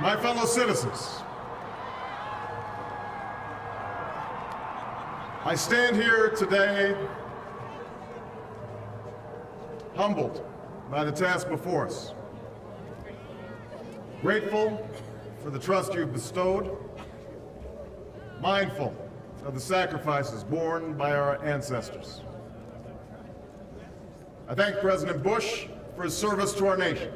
My fellow citizens, I stand here today humbled by the task before us, grateful for the trust you've bestowed, mindful of the sacrifices borne by our ancestors. I thank President Bush for his service to our nation.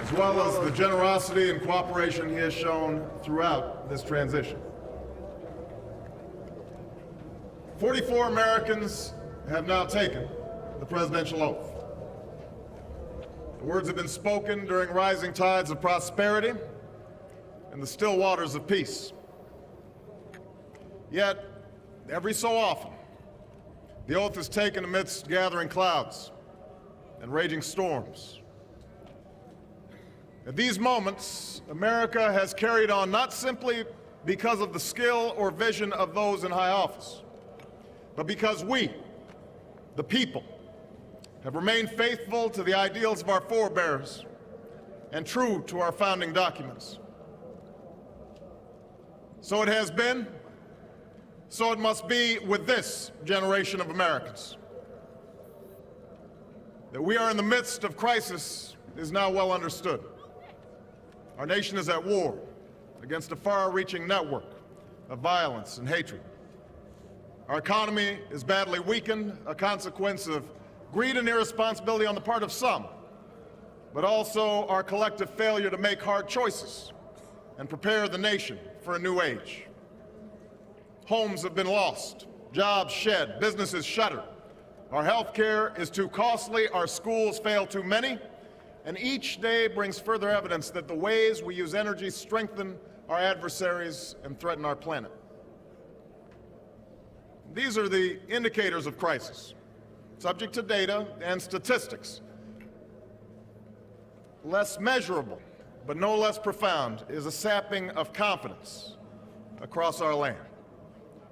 As well as the generosity and cooperation he has shown throughout this transition. 44 Americans have now taken the presidential oath. The words have been spoken during rising tides of prosperity and the still waters of peace. Yet, every so often, the oath is taken amidst gathering clouds and raging storms. At these moments, America has carried on not simply because of the skill or vision of those in high office, but because we, the people, have remained faithful to the ideals of our forebears and true to our founding documents. So it has been, so it must be with this generation of Americans. That we are in the midst of crisis is now well understood. Our nation is at war against a far-reaching network of violence and hatred. Our economy is badly weakened, a consequence of greed and irresponsibility on the part of some, but also our collective failure to make hard choices and prepare the nation for a new age. Homes have been lost, jobs shed, businesses shuttered. Our health care is too costly, our schools fail too many, and each day brings further evidence that the ways we use energy strengthen our adversaries and threaten our planet. These are the indicators of crisis, subject to data and statistics. Less measurable, but no less profound, is a sapping of confidence across our land.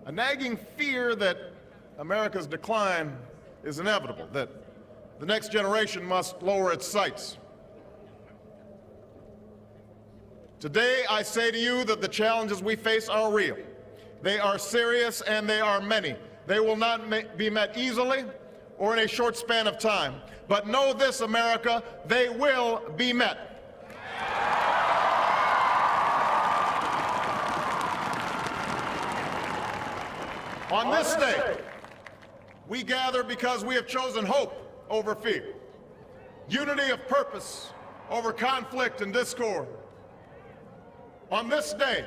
A nagging fear that America's decline is inevitable, that the next generation must lower its sights. Today, I say to you that the challenges we face are real. They are serious and they are many. They will not be met easily or in a short span of time. But know this, America, they will be met. On this day, we gather because we have chosen hope over fear, unity of purpose over conflict and discord. On this day,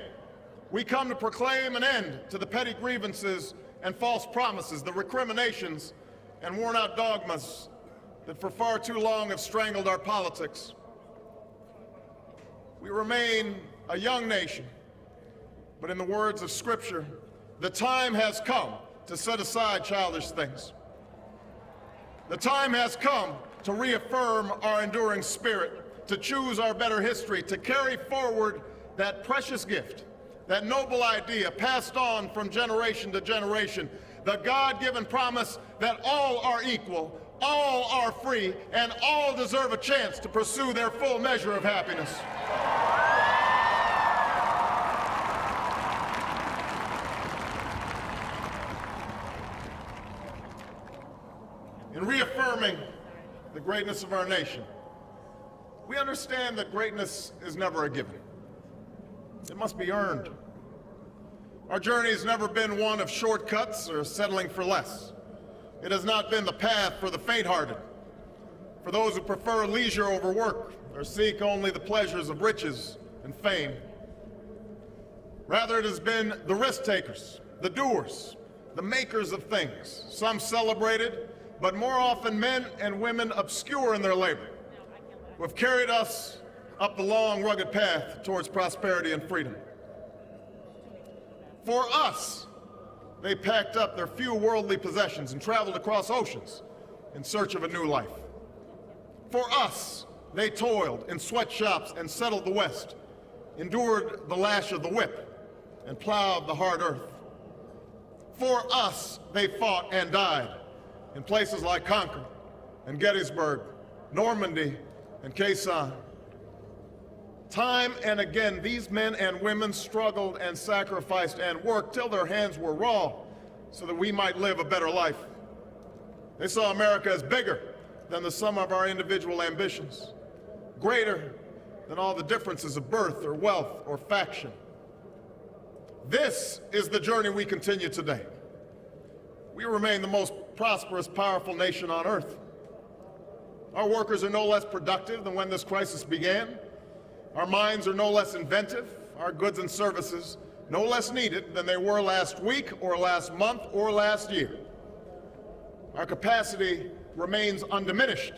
we come to proclaim an end to the petty grievances and false promises, the recriminations and worn-out dogmas that for far too long have strangled our politics. We remain a young nation, but in the words of Scripture, the time has come to set aside childish things. The time has come to reaffirm our enduring spirit, to choose our better history, to carry forward that precious gift, that noble idea passed on from generation to generation, the God-given promise that all are equal, all are free, and all deserve a chance to pursue their full measure of happiness. In reaffirming the greatness of our nation, we understand that greatness is never a given. It must be earned. Our journey has never been one of shortcuts or settling for less. It has not been the path for the faint-hearted, for those who prefer leisure over work or seek only the pleasures of riches and fame. Rather, it has been the risk-takers, the doers, the makers of things, some celebrated, but more often men and women obscure in their labor, who have carried us up the long, rugged path towards prosperity and freedom. For us, they packed up their few worldly possessions and traveled across oceans in search of a new life. For us, they toiled in sweatshops and settled the West, endured the lash of the whip, and plowed the hard earth. For us, they fought and died in places like Concord and Gettysburg Normandy, and Khe Sanh. Time and again, these men and women struggled and sacrificed and worked till their hands were raw so that we might live a better life. They saw America as bigger than the sum of our individual ambitions, greater than all the differences of birth or wealth or faction. This is the journey we continue today. We remain the most prosperous, powerful nation on earth. Our workers are no less productive than when this crisis began. Our minds are no less inventive, our goods and services no less needed than they were last week or last month or last year. Our capacity remains undiminished.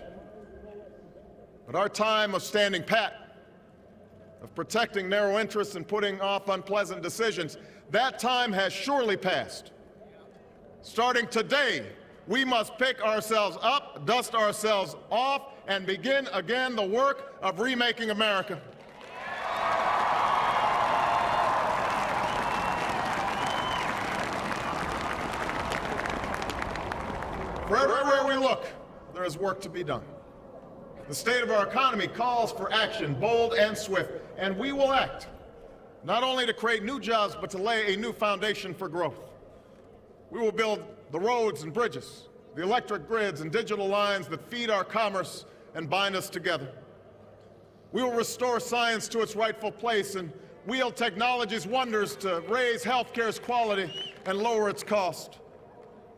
But our time of standing pat, of protecting narrow interests and putting off unpleasant decisions, that time has surely passed. Starting today, we must pick ourselves up, dust ourselves off, and begin again the work of remaking America. For everywhere we look, there is work to be done. The state of our economy calls for action, bold and swift, and we will act, not only to create new jobs, but to lay a new foundation for growth. We will build the roads and bridges, the electric grids and digital lines that feed our commerce and bind us together. We will restore science to its rightful place and wield technology's wonders to raise healthcare's quality and lower its cost.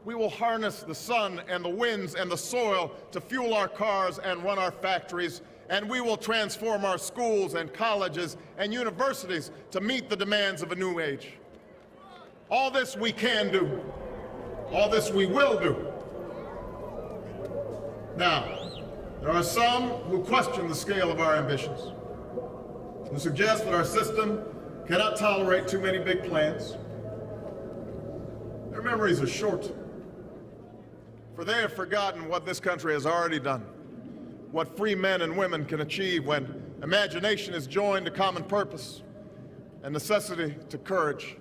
We will harness the sun and the winds and the soil to fuel our cars and run our factories, and we will transform our schools and colleges and universities to meet the demands of a new age. All this we can do. All this we will do. Now, there are some who question the scale of our ambitions, who suggest that our system cannot tolerate too many big plans. Their memories are short, for they have forgotten what this country has already done, what free men and women can achieve when imagination is joined to common purpose and necessity to courage.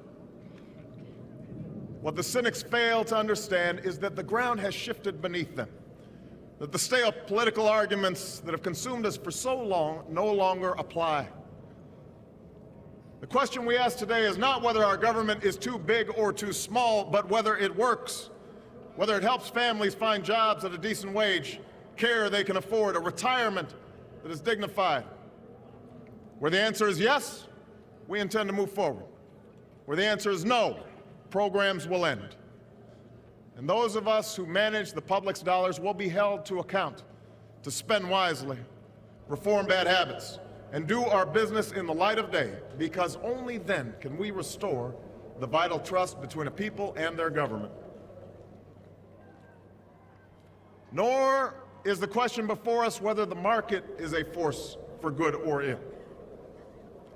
What the cynics fail to understand is that the ground has shifted beneath them, that the stale political arguments that have consumed us for so long no longer apply. The question we ask today is not whether our government is too big or too small, but whether it works, whether it helps families find jobs at a decent wage, care they can afford, a retirement that is dignified. Where the answer is yes, we intend to move forward. Where the answer is no, programs will end. And those of us who manage the public's dollars will be held to account to spend wisely, reform bad habits, and do our business in the light of day, because only then can we restore the vital trust between a people and their government. Nor is the question before us whether the market is a force for good or ill.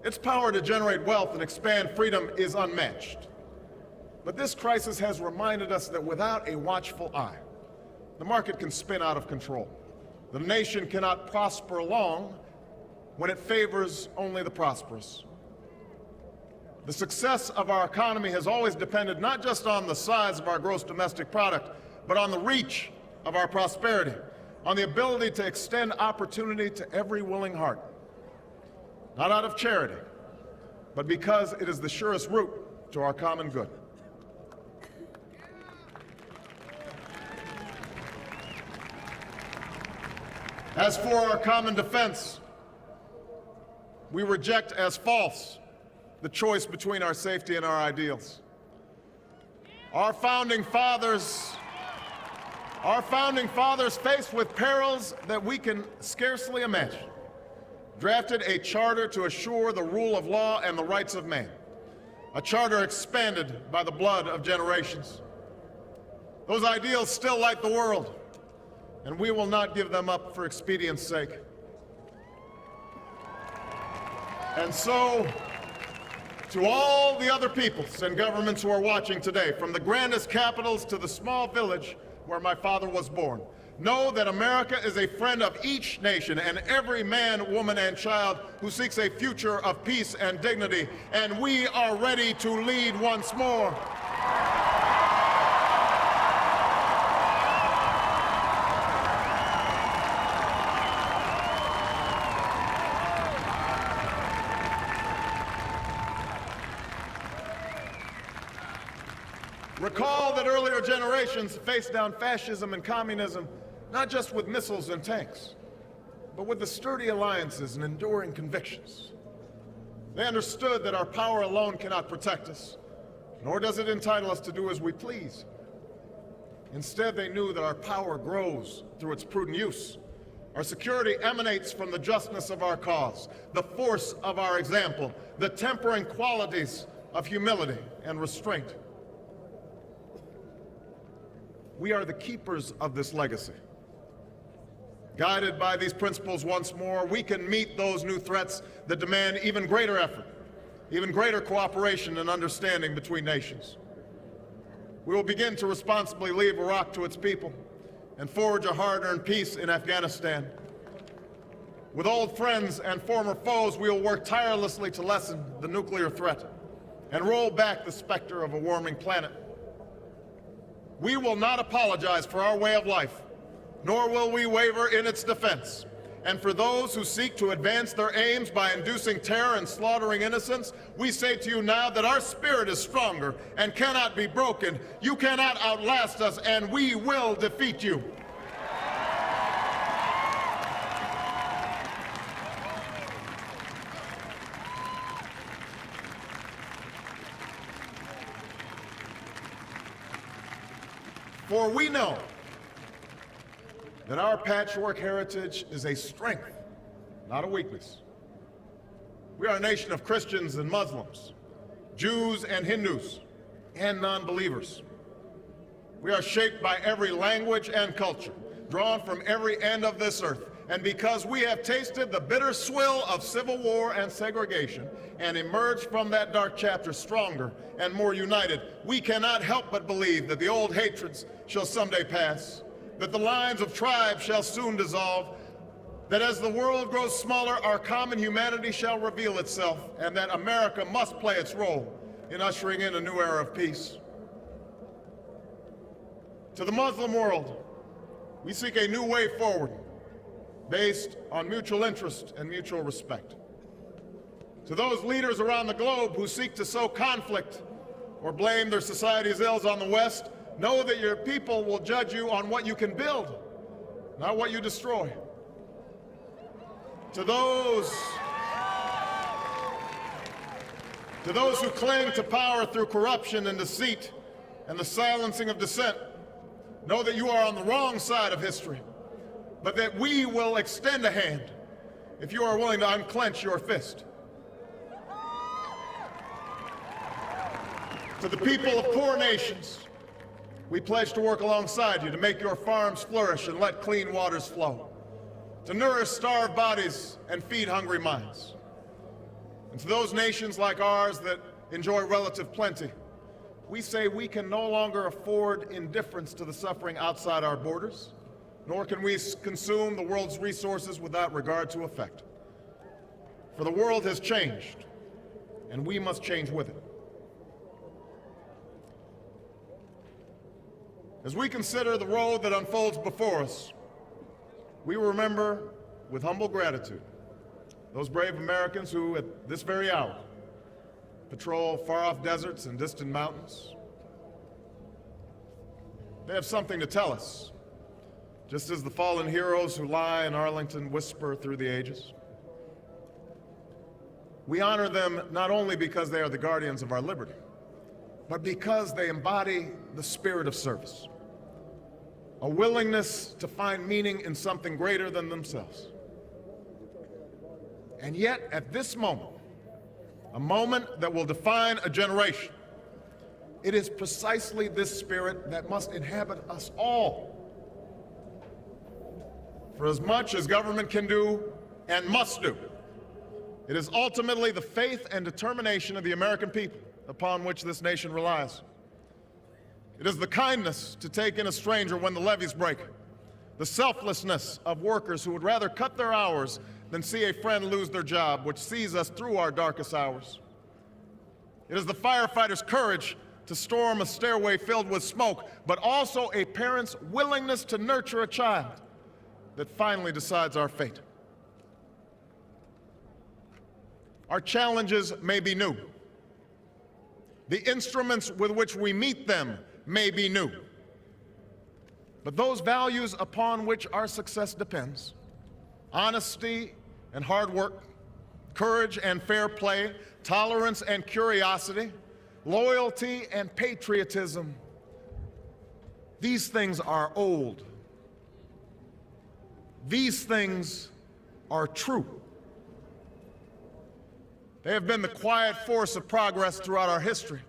Its power to generate wealth and expand freedom is unmatched. But this crisis has reminded us that without a watchful eye, the market can spin out of control. The nation cannot prosper long when it favors only the prosperous. The success of our economy has always depended not just on the size of our gross domestic product, but on the reach of our prosperity, on the ability to extend opportunity to every willing heart, not out of charity, but because it is the surest route to our common good. As for our common defense, we reject as false the choice between our safety and our ideals. Our founding fathers, faced with perils that we can scarcely imagine, drafted a charter to assure the rule of law and the rights of man, a charter expanded by the blood of generations. Those ideals still light the world, and we will not give them up for expedience sake. And so, to all the other peoples and governments who are watching today, from the grandest capitals to the small village where my father was born, know that America is a friend of each nation and every man, woman, and child who seeks a future of peace and dignity, and we are ready to lead once more. Recall that earlier generations faced down fascism and communism not just with missiles and tanks, but with the sturdy alliances and enduring convictions. They understood that our power alone cannot protect us, nor does it entitle us to do as we please. Instead, they knew that our power grows through its prudent use. Our security emanates from the justness of our cause, the force of our example, the tempering qualities of humility and restraint. We are the keepers of this legacy. Guided by these principles once more, we can meet those new threats that demand even greater effort, even greater cooperation and understanding between nations. We will begin to responsibly leave Iraq to its people and forge a hard-earned peace in Afghanistan. With old friends and former foes, we will work tirelessly to lessen the nuclear threat and roll back the specter of a warming planet. We will not apologize for our way of life, nor will we waver in its defense. And for those who seek to advance their aims by inducing terror and slaughtering innocents, we say to you now that our spirit is stronger and cannot be broken. You cannot outlast us, and we will defeat you. For we know that our patchwork heritage is a strength, not a weakness. We are a nation of Christians and Muslims, Jews and Hindus, and non-believers. We are shaped by every language and culture, drawn from every end of this earth. And because we have tasted the bitter swill of civil war and segregation and emerged from that dark chapter stronger and more united, we cannot help but believe that the old hatreds shall someday pass, that the lines of tribes shall soon dissolve, that as the world grows smaller, our common humanity shall reveal itself, and that America must play its role in ushering in a new era of peace. To the Muslim world, we seek a new way forward based on mutual interest and mutual respect. To those leaders around the globe who seek to sow conflict or blame their society's ills on the West, know that your people will judge you on what you can build, not what you destroy. To those who cling to power through corruption and deceit and the silencing of dissent, know that you are on the wrong side of history, but that we will extend a hand if you are willing to unclench your fist. To the people of poor nations, we pledge to work alongside you to make your farms flourish and let clean waters flow, to nourish starved bodies and feed hungry minds. And to those nations like ours that enjoy relative plenty, we say we can no longer afford indifference to the suffering outside our borders, nor can we consume the world's resources without regard to effect. For the world has changed, and we must change with it. As we consider the road that unfolds before us, we remember with humble gratitude those brave Americans who, at this very hour, patrol far-off deserts and distant mountains. They have something to tell us, just as the fallen heroes who lie in Arlington whisper through the ages. We honor them not only because they are the guardians of our liberty, but because they embody the spirit of service, a willingness to find meaning in something greater than themselves. And yet, at this moment, a moment that will define a generation, it is precisely this spirit that must inhabit us all. For as much as government can do and must do, it is ultimately the faith and determination of the American people upon which this nation relies. It is the kindness to take in a stranger when the levees break, the selflessness of workers who would rather cut their hours than see a friend lose their job, which sees us through our darkest hours. It is the firefighter's courage to storm a stairway filled with smoke, but also a parent's willingness to nurture a child that finally decides our fate. Our challenges may be new. The instruments with which we meet them may be new. But those values upon which our success depends, honesty and hard work, courage and fair play, tolerance and curiosity, loyalty and patriotism, these things are old. These things are true. They have been the quiet force of progress throughout our history.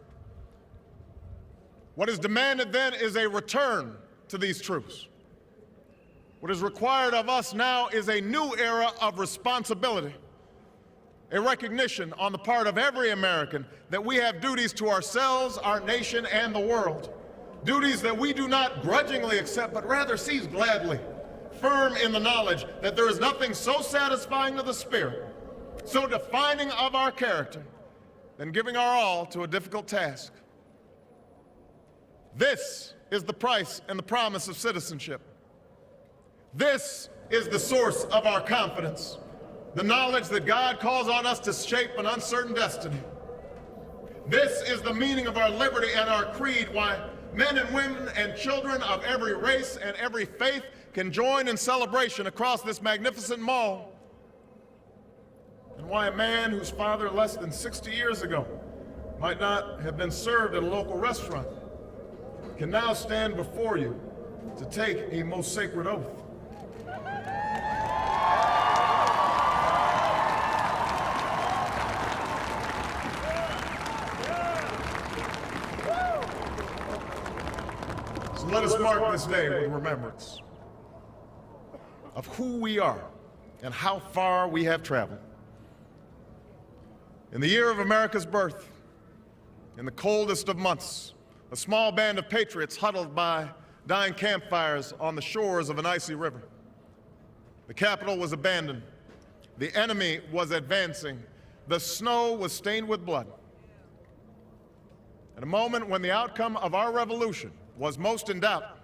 What is demanded then is a return to these truths. What is required of us now is a new era of responsibility, a recognition on the part of every American that we have duties to ourselves, our nation, and the world. Duties that we do not grudgingly accept, but rather seize gladly, firm in the knowledge that there is nothing so satisfying to the spirit, so defining of our character, than giving our all to a difficult task. This is the price and the promise of citizenship. This is the source of our confidence, the knowledge that God calls on us to shape an uncertain destiny. This is the meaning of our liberty and our creed, why men and women and children of every race and every faith can join in celebration across this magnificent mall, and why a man whose father less than 60 years ago might not have been served at a local restaurant can now stand before you to take a most sacred oath. So let us mark this day with remembrance of who we are and how far we have traveled. In the year of America's birth, in the coldest of months, a small band of patriots huddled by dying campfires on the shores of an icy river. The capital was abandoned. The enemy was advancing. The snow was stained with blood. At a moment when the outcome of our revolution was most in doubt,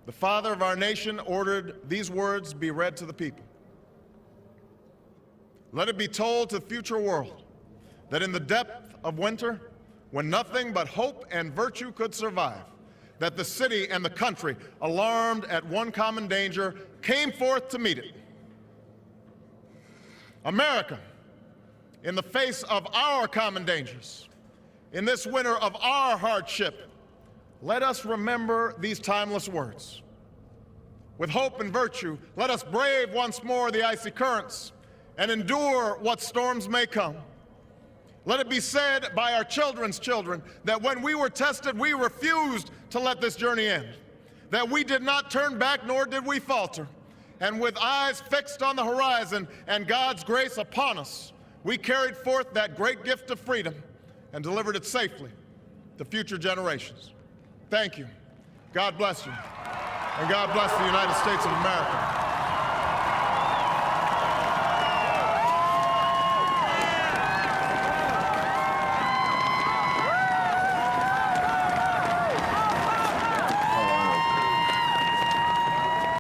the father of our nation ordered these words be read to the people. Let it be told to the future world that in the depth of winter, when nothing but hope and virtue could survive, that the city and the country, alarmed at one common danger, came forth to meet it. America, in the face of our common dangers, in this winter of our hardship, let us remember these timeless words. With hope and virtue, let us brave once more the icy currents and endure what storms may come. Let it be said by our children's children that when we were tested, we refused to let this journey end, that we did not turn back nor did we falter. And with eyes fixed on the horizon and God's grace upon us, we carried forth that great gift of freedom and delivered it safely to future generations. Thank you. God bless you. And God bless the United States of America.